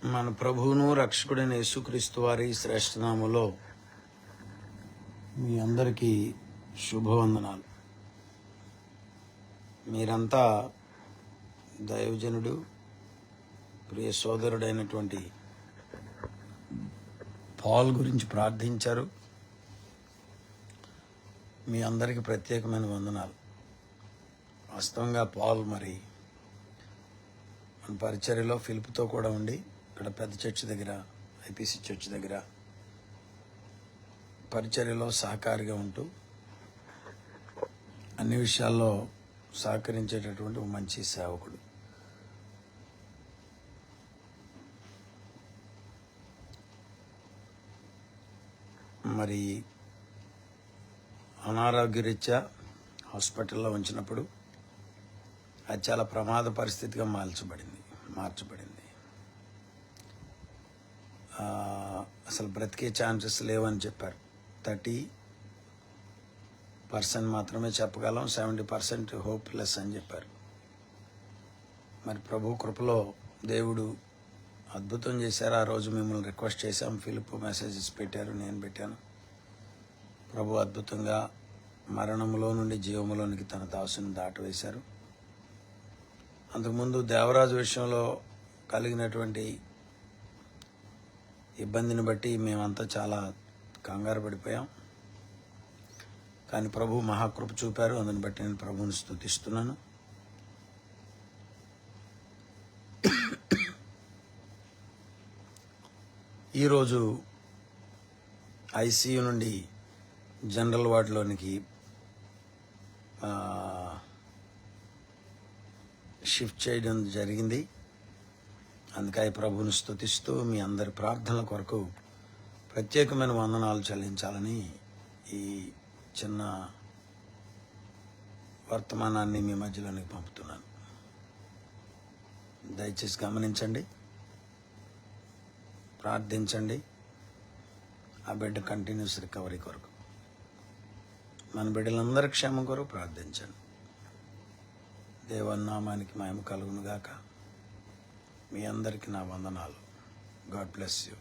మన ప్రభువును రక్షకుడైన యేసుక్రీస్తు వారి శ్రేష్ఠనామములో మీ అందరికీ శుభవందనాలు. మీరంతా దైవజనుడు, ప్రియ సోదరుడైనటువంటి పాల్ గురించి ప్రార్థించారు. మీ అందరికీ ప్రత్యేకమైన వందనాలు. వాస్తవంగా పాల్ మరి మన పరిచర్యలో ఫిలిప్తో కూడా ఉండి ఇక్కడ పెద్ద చర్చి దగ్గర, ఐపీసీ చర్చి దగ్గర పరిచర్యలో సహకారిగా ఉంటూ అన్ని విషయాల్లో సహకరించేటటువంటి ఒక మంచి సేవకుడు. మరి అనారోగ్యరీత్యా హాస్పిటల్లో ఉంచినప్పుడు అది చాలా ప్రమాద పరిస్థితిగా మార్చబడింది. అసలు బ్రతికే ఛాన్సెస్ లేవని చెప్పారు. 30% మాత్రమే చెప్పగలం, 70% హోప్లెస్ అని చెప్పారు. మరి ప్రభు కృపలో దేవుడు అద్భుతం చేశారు. ఆ రోజు మిమ్మల్ని రిక్వెస్ట్ చేశాం, ఫిలిప్ మెసేజెస్ పెట్టారు, నేను పెట్టాను. ప్రభు అద్భుతంగా మరణంలో నుండి జీవములోనికి తన దాసుని దాటవేశారు. అంతకుముందు దేవరాజు విషయంలో కలిగినటువంటి ఇబ్బందిని బట్టి మేమంతా చాలా కంగారు పడిపోయాం. కానీ ప్రభు మహాకృప చూపారు. అందుని బట్టి నేను ప్రభువుని స్తుతిస్తున్నాను. ఈరోజు ఐసీయూ నుండి జనరల్ వార్డులోనికి షిఫ్ట్ చేయడం జరిగింది. అందుకని ప్రభువుని స్తుతిస్తూ మీ అందరి ప్రార్థనల కొరకు ప్రత్యేకమైన వందనాలు చెల్లించాలని ఈ చిన్న వర్తమానాన్ని మీ మధ్యలోనికి పంపుతున్నాను. దయచేసి గమనించండి, ప్రార్థించండి. ఆ బిడ్డ కంటిన్యూస్ రికవరీ కొరకు, మన బిడ్డలందరి క్షేమం కొరకు ప్రార్థించండి. దేవనామానికి మహిమ కలుగును గాక. మీ అందరికీ నా వందనాలు. God bless you.